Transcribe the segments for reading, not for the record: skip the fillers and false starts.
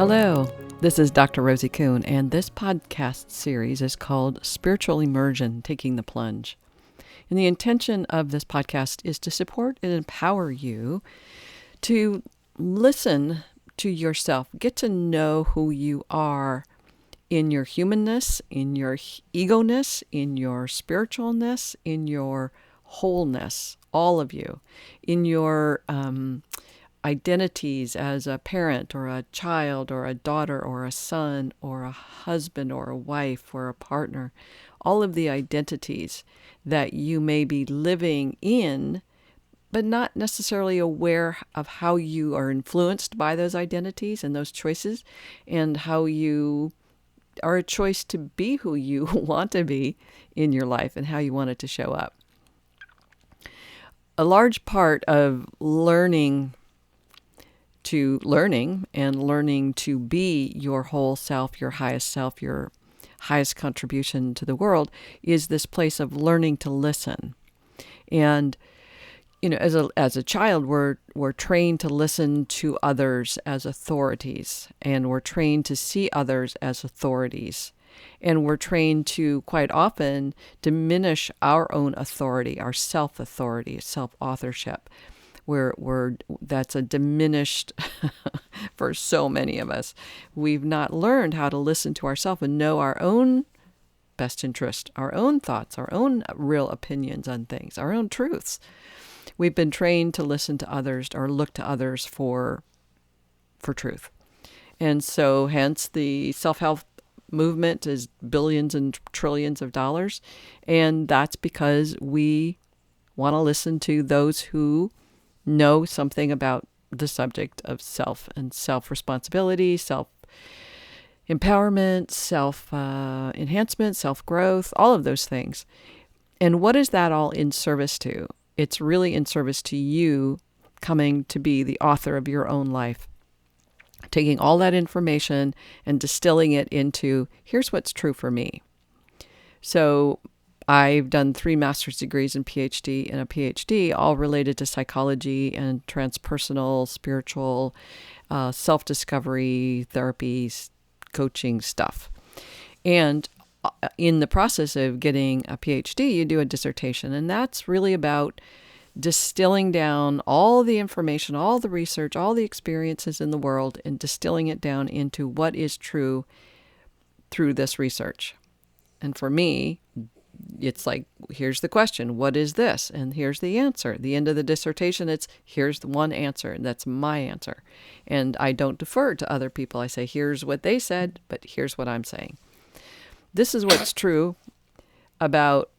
Hello, this is Dr. Rosie Kuhn, and this podcast series is called Spiritual Immersion, Taking the Plunge. And the intention of this podcast is to support and empower you to listen to yourself, get to know who you are in your humanness, in your ego-ness, in your spiritualness, in your wholeness, all of you, in your identities as a parent or a child or a daughter or a son or a husband or a wife or a partner, all of the identities that you may be living in, but not necessarily aware of how you are influenced by those identities and those choices, and how you are a choice to be who you want to be in your life and how you want it to show up. A large part of learning and learning to be your whole self, your highest contribution to the world, is this place of learning to listen. And as a child, we're trained to listen to others as authorities, and we're trained to see others as authorities, and we're trained to quite often diminish our own authority, our self-authority, self-authorship. That's a diminished for so many of us. We've not learned how to listen to ourselves and know our own best interest, our own thoughts, our own real opinions on things, our own truths. We've been trained to listen to others or look to others for truth. And so hence the self-help movement is billions and trillions of dollars. And that's because we want to listen to those who know something about the subject of self and self-responsibility, self-empowerment, self-enhancement, self-growth, all of those things. And what is that all in service to? It's really in service to you coming to be the author of your own life, taking all that information and distilling it into, here's what's true for me. So I've done 3 master's degrees and a PhD, all related to psychology and transpersonal, spiritual, self-discovery, therapies, coaching stuff. And in the process of getting a PhD, you do a dissertation, and that's really about distilling down all the information, all the research, all the experiences in the world, and distilling it down into what is true through this research. And for me, it's like, here's the question, what is this? And here's the answer. At the end of the dissertation, it's, here's the one answer, and that's my answer. And I don't defer to other people. I say, here's what they said, but here's what I'm saying. This is what's true about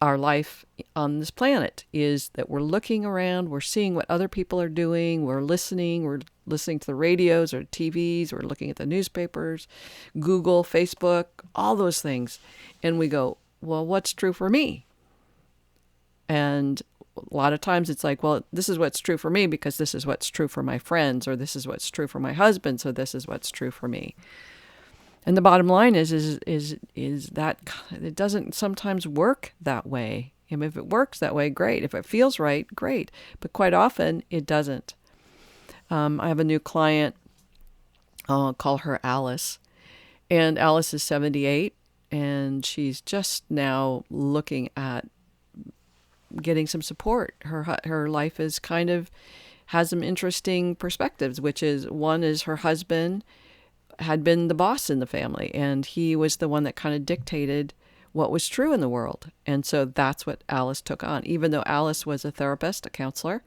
our life on this planet, is that we're looking around, we're seeing what other people are doing, we're listening to the radios or TVs, we're looking at the newspapers, Google, Facebook, all those things. And we go, well, what's true for me? And a lot of times it's like, well, this is what's true for me because this is what's true for my friends, or this is what's true for my husband, so this is what's true for me. And the bottom line is that it doesn't sometimes work that way. And if it works that way, great. If it feels right, great. But quite often it doesn't. I have a new client, I'll call her Alice. And Alice is 78. And she's just now looking at getting some support. Her life is has some interesting perspectives, which is, one is her husband had been the boss in the family, and he was the one that kind of dictated what was true in the world. And so that's what Alice took on. Even though Alice was a therapist, a counselor,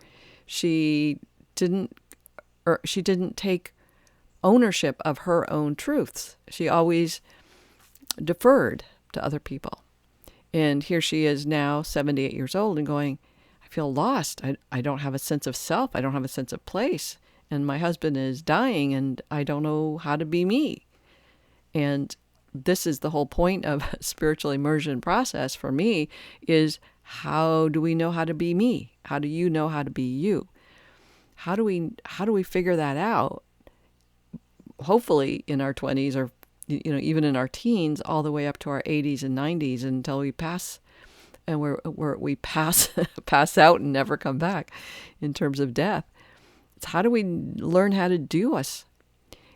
she didn't take ownership of her own truths. She always deferred to other people. And here she is now, 78 years old, and going, I feel lost. I don't have a sense of self. I don't have a sense of place. And my husband is dying, and I don't know how to be me. And this is the whole point of a spiritual immersion process for me, is how do we know how to be me? How do you know how to be you? How do we figure that out? Hopefully in our 20s, or even in our teens, all the way up to our 80s and 90s, until we pass, and we pass out and never come back in terms of death. It's how do we learn how to do us?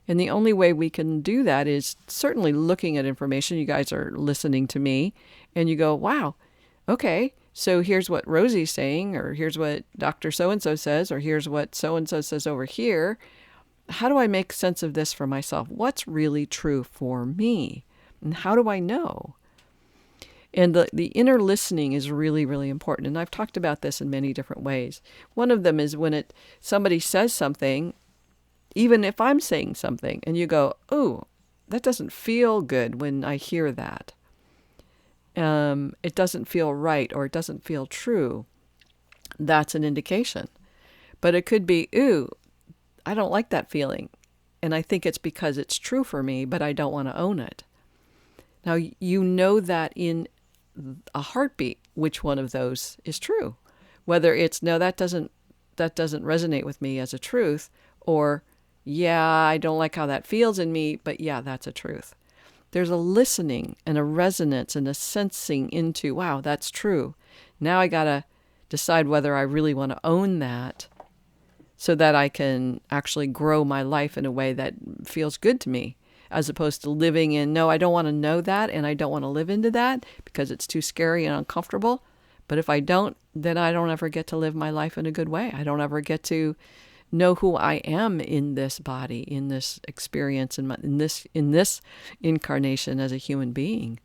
And the only way we can do that is certainly looking at information. You guys are listening to me and you go, wow, okay, so here's what Rosie's saying, or here's what Dr. So-and-so says, or here's what so-and-so says over here. How do I make sense of this for myself? What's really true for me? And how do I know? And the inner listening is really, really important. And I've talked about this in many different ways. One of them is when somebody says something, even if I'm saying something, and you go, oh, that doesn't feel good when I hear that. It doesn't feel right, or it doesn't feel true. That's an indication. But it could be, ooh, I don't like that feeling. And I think it's because it's true for me, but I don't want to own it. Now, you know that in a heartbeat, which one of those is true. Whether it's, no, that doesn't resonate with me as a truth, or, yeah, I don't like how that feels in me, but yeah, that's a truth. There's a listening and a resonance and a sensing into, wow, that's true. Now I got to decide whether I really want to own that so that I can actually grow my life in a way that feels good to me, as opposed to living in, no, I don't want to know that and I don't want to live into that because it's too scary and uncomfortable. But if I don't, then I don't ever get to live my life in a good way. I don't ever get to know who I am in this body, in this experience, in this incarnation as a human being.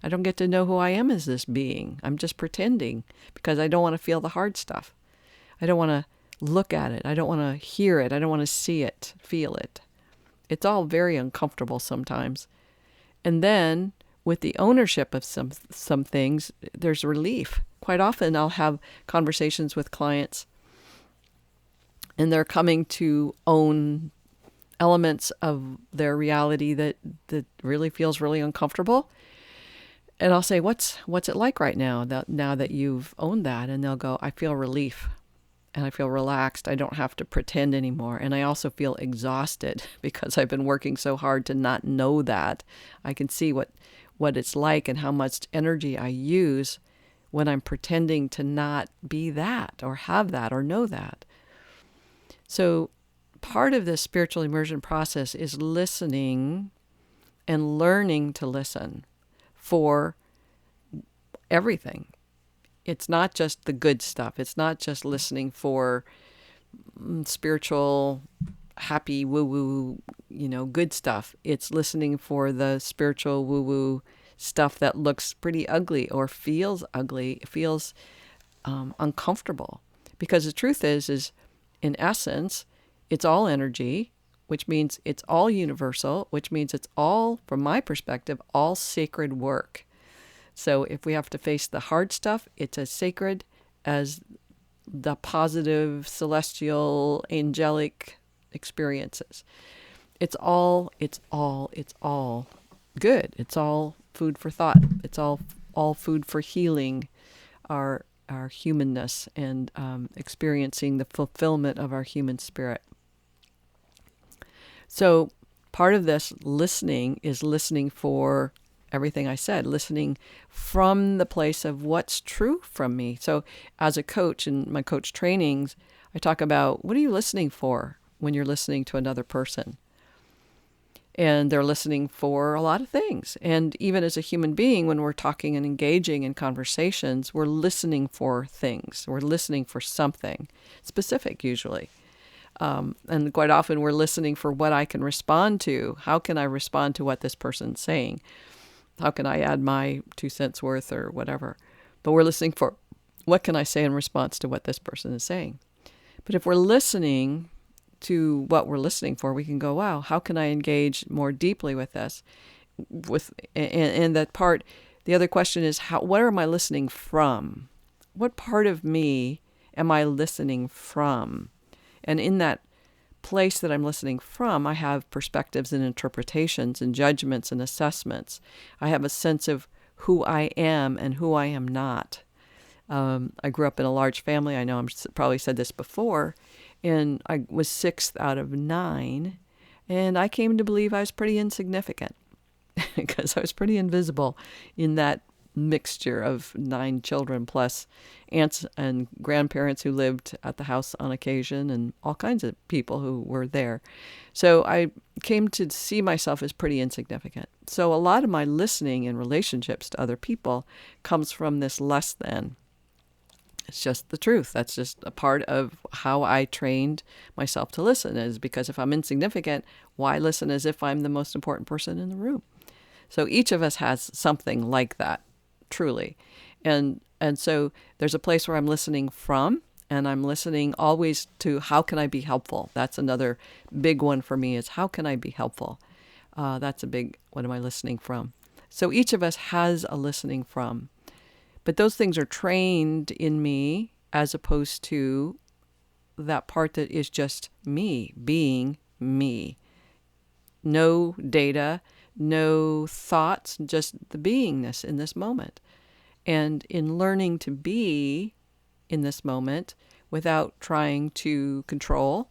I don't get to know who I am as this being. I'm just pretending because I don't want to feel the hard stuff. I don't want to look at it. I don't want to hear it. I don't want to see it, feel it. It's all very uncomfortable sometimes. And then with the ownership of some things, there's relief. Quite often I'll have conversations with clients and they're coming to own elements of their reality that really feels really uncomfortable. And I'll say, what's it like right now that you've owned that? And they'll go, I feel relief and I feel relaxed. I don't have to pretend anymore. And I also feel exhausted because I've been working so hard to not know that. I can see what it's like and how much energy I use when I'm pretending to not be that or have that or know that. So part of this spiritual immersion process is listening and learning to listen for everything. It's not just the good stuff. It's not just listening for spiritual, happy, woo-woo, good stuff. It's listening for the spiritual, woo-woo stuff that looks pretty ugly or feels ugly, feels uncomfortable. Because the truth is in essence, it's all energy, which means it's all universal, which means it's all, from my perspective, all sacred work. So if we have to face the hard stuff, it's as sacred as the positive, celestial, angelic experiences. It's all good. It's all food for thought. It's all food for healing our humanness and experiencing the fulfillment of our human spirit. So part of this listening is listening for everything I said, listening from the place of what's true from me. So as a coach in my coach trainings, I talk about, what are you listening for when you're listening to another person? And they're listening for a lot of things. And even as a human being, when we're talking and engaging in conversations, we're listening for things. We're listening for something specific, usually. And quite often we're listening for what I can respond to. How can I respond to what this person's saying? How can I add my 2 cents worth or whatever? But we're listening for, what can I say in response to what this person is saying? But if we're listening to what we're listening for, we can go, wow, how can I engage more deeply with this? And that part, the other question is, what am I listening from? What part of me am I listening from? And in that place that I'm listening from, I have perspectives and interpretations and judgments and assessments. I have a sense of who I am and who I am not. I grew up in a large family. I know I've probably said this before. And I was 6th out of 9. And I came to believe I was pretty insignificant because I was pretty invisible in that mixture of 9 children plus aunts and grandparents who lived at the house on occasion and all kinds of people who were there. So I came to see myself as pretty insignificant. So a lot of my listening in relationships to other people comes from this less than. It's just the truth. That's just a part of how I trained myself to listen, is because if I'm insignificant, why listen as if I'm the most important person in the room? So each of us has something like that, truly. And so there's a place where I'm listening from, and I'm listening always to how can I be helpful? That's another big one for me, is how can I be helpful? That's a big, what am I listening from? So each of us has a listening from. But those things are trained in me as opposed to that part that is just me, being me. No data, no thoughts, just the beingness in this moment. And in learning to be in this moment without trying to control,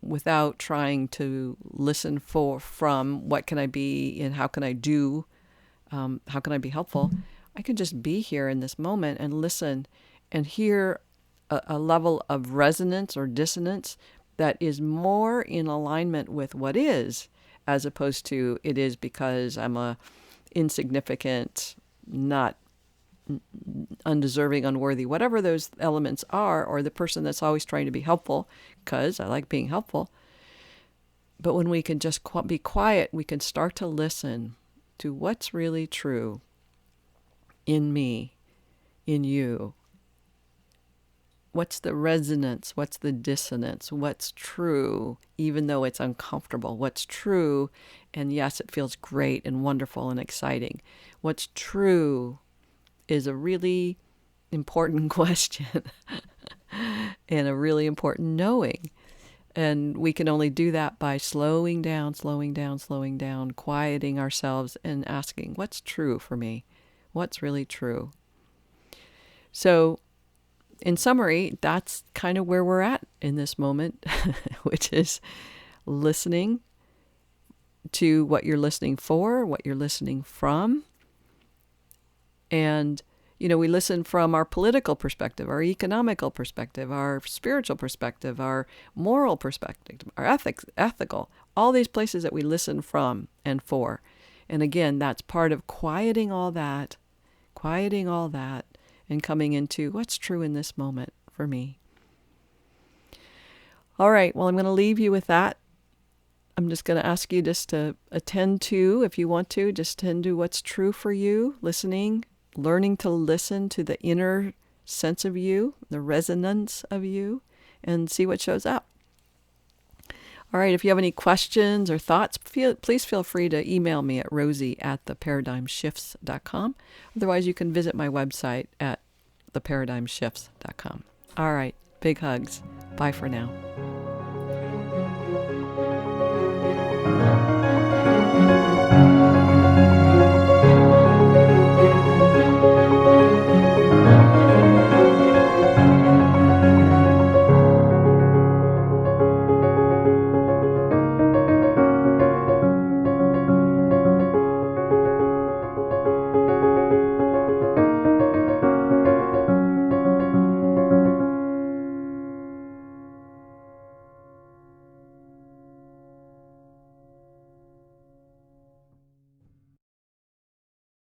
without trying to listen from what can I be and how can I do, how can I be helpful, I can just be here in this moment and listen and hear a level of resonance or dissonance that is more in alignment with what is, as opposed to it is because I'm a insignificant, not undeserving, unworthy, whatever those elements are, or the person that's always trying to be helpful, because I like being helpful. But when we can just be quiet, we can start to listen to what's really true in me, in you. What's the resonance? What's the dissonance? What's true, even though it's uncomfortable? What's true? And yes, it feels great and wonderful and exciting. What's true is a really important question and a really important knowing. And we can only do that by slowing down, quieting ourselves and asking, what's true for me? What's really true? So in summary, that's kind of where we're at in this moment, which is listening to what you're listening for, what you're listening from. And, we listen from our political perspective, our economical perspective, our spiritual perspective, our moral perspective, our ethical, all these places that we listen from and for. And again, that's part of quieting all that, and coming into what's true in this moment for me. All right, well, I'm going to leave you with that. I'm just going to ask you just to attend to, if you want to, just attend to what's true for you, listening, learning to listen to the inner sense of you, the resonance of you, and see what shows up. All right, if you have any questions or thoughts, please feel free to email me at rosie@theparadigmshifts.com. Otherwise, you can visit my website at theparadigmshifts.com. All right, big hugs. Bye for now.